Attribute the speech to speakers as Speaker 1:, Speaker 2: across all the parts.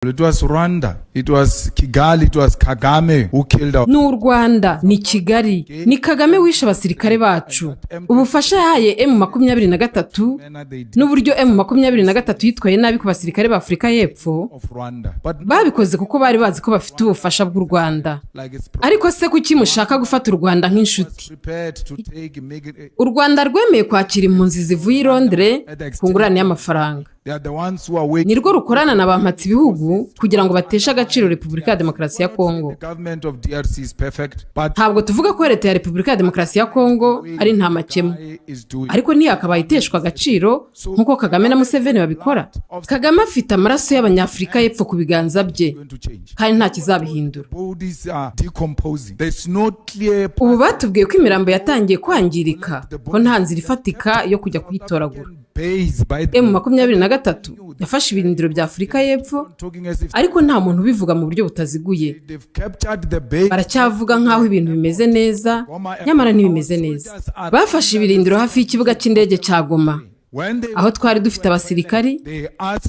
Speaker 1: It was Rwanda, it was Kigali, it was Kagame who killed our...
Speaker 2: N'Urwanda, ni Kigali, ni Kagame wishe abasirikare bacu. Ubufasha yahaye M23 n'uburyo M23 yitwaye nabi ku basirikare ba Afrika y'Epfo babikoze kuko bari bazi ko bafite ubufasha bw'u Rwanda. Ariko se kuki mushaka gufata u Rwanda nk'inshuti? U Rwanda rwemeye kwakira impunzi zivuye i Londres ku ngurane y'amafaranga. Nirwo rukorana na bampatse ibihugu kugira ngo bateshe agaciro Repubulika ya Demokarasi ya Kongo. Ntabwo tuvuga ko leta ya Repubulika ya Demokarasi ya Kongo ari nta makemwa, ariko ntiyakabaye iteshwa agaciro nk'uko Kagame na Museveni babikora. Kagame afite amaraso y'Abanyafrika y'Epfo ku biganza bye kandi nta kizabihindura. Ubu batubwiye ko imirambo yatangiye kwangirika, ko nta nzira ifatika yo kujya kuyitoragura. M23 yafashe ibirindiro bya Afrika y'Epfo, ariko nta muntu ubivuga mu buryo butaziguye. Baracyavuga nk'aho ibintu bimeze neza, nyamara ntibimeze neza. Bafashe ibirindiro hafi y'ikibuga cy'indege cya Goma, aho twari dufite abasirikari.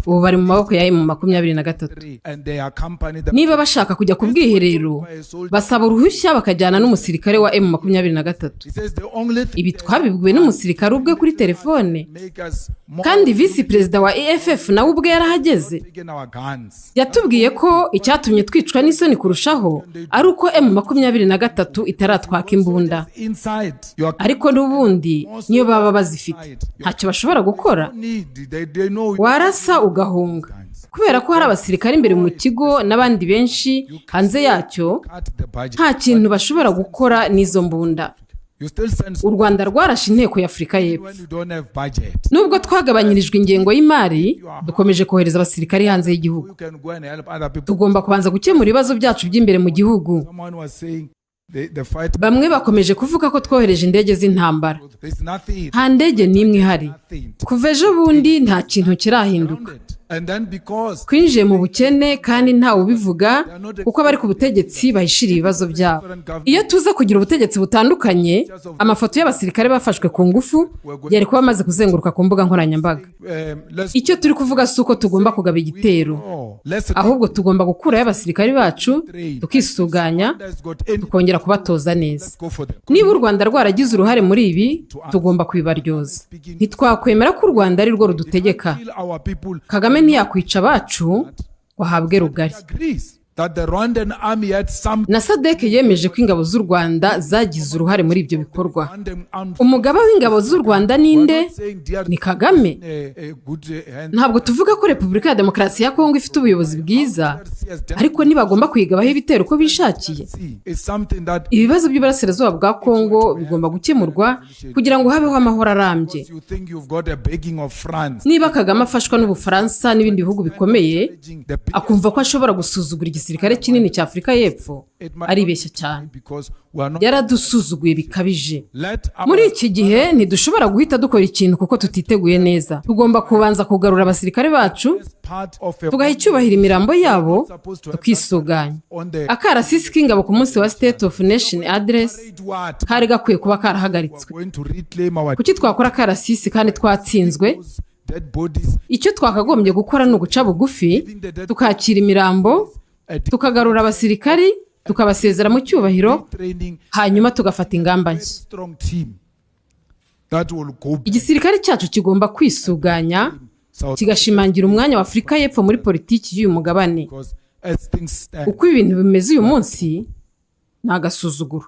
Speaker 2: Ubu bari mu maboko ya M23. Niba bashaka kujya ku bwiherero, basaba uruhushya bakajyana n'umusirikare wa M23. Ibi twabibwiwe n'umusirikare ubwe kuri telefone, kandi visi perezida wa EFF nawe ubwe yarahageze. Yatubwiye ko icyatumye twicwa n'isoni kurushaho ari uko M23 itaratwaka imbunda, ariko n'ubundi niyo baba bazifite ntacyo bashobora gukora. Warasa ugahunga kubera ko hari abasirikare imbere mu kigo n'abandi benshi hanze yacyo. Nta kintu bashobora gukora n'izo mbunda. U Rwanda rwarashe inteko ya Afrika y'Epfo. Nubwo twagabanyirijwe ingengo y'imari, dukomeje kohereza abasirikare hanze y'igihugu. Tugomba kubanza gukemura ibibazo byacu by'imbere mu gihugu. Bamwe bakomeje kuvuga ko twohereje indege z'intambara. Nta ndege n'imwe ihari. Kuva ejo bundi nta kintu kirahinduka. Twinjiye mu bukene kandi ntawe ubivuga kuko abari ku butegetsi bahishira ibibazo byabo. Iyo tuza kugira ubutegetsi butandukanye, amafoto y'abasirikare bafashwe ku ngufu yari kuba amaze kuzenguruka ku mbuga nkoranyambaga. Icyo turi kuvuga si uko tugomba kugaba igitero, ahubwo tugomba gukurayo abasirikare bacu, tukisuganya, tukongera kubatoza neza. Niba u Rwanda rwaragize uruhare muri ibi, tugomba kubibaryoza. Ntitwakwemera ko u Rwanda ari rwo rudutegeka. Kagame ntiyakwica abacu wahabwe rugari. Na SADC yemeje ko ingabo z'u Rwanda zagize uruhare muri ibyo bikorwa. Umugaba w'ingabo z'u Rwanda ninde? Ni Kagame. Ntabwo tuvuga ko Repubulika ya Demokarasi ya Kongo ifite ubuyobozi bwiza, ariko ntibagomba kwigabaho ibitero uko bishakiye. Ibibazo by'Iburasirazuba bwa Kongo bigomba gukemurwa kugira ngo habeho amahoro arambye. Niba Kagame afashwa n'Ubufaransa n'ibindi bihugu bikomeye, akumva ko ashobora gusuzugura igisirikare kinini cya Afrika y'Epfo, aribeshya cyane. Yaradusuzuguye bikabije. Muri iki gihe ntidushobora guhita dukora ikintu kuko tutiteguye neza. Tugomba kubanza kugarura abasirikare bacu, tugaha icyubahiro imirambo yabo, tukisuganya. Akarasisi k'ingabo ku munsi wa State of Nation Address kari gakwiye kuba karahagaritswe. Kuki twakora akarasisi kandi twatsinzwe? Icyo twakagombye gukora ni uguca bugufi, tukakira imirambo, tukagarura abasirikari, tukabasezera mu cyubahiro, hanyuma tugafata ingamba nshya. Igisirikare cyacu kigomba kwisuganya, kigashimangira umwanya wa Afrika y'Epfo muri politiki y'uyu mugabane. Uko ibintu bimeze uyu munsi ni agasuzuguro.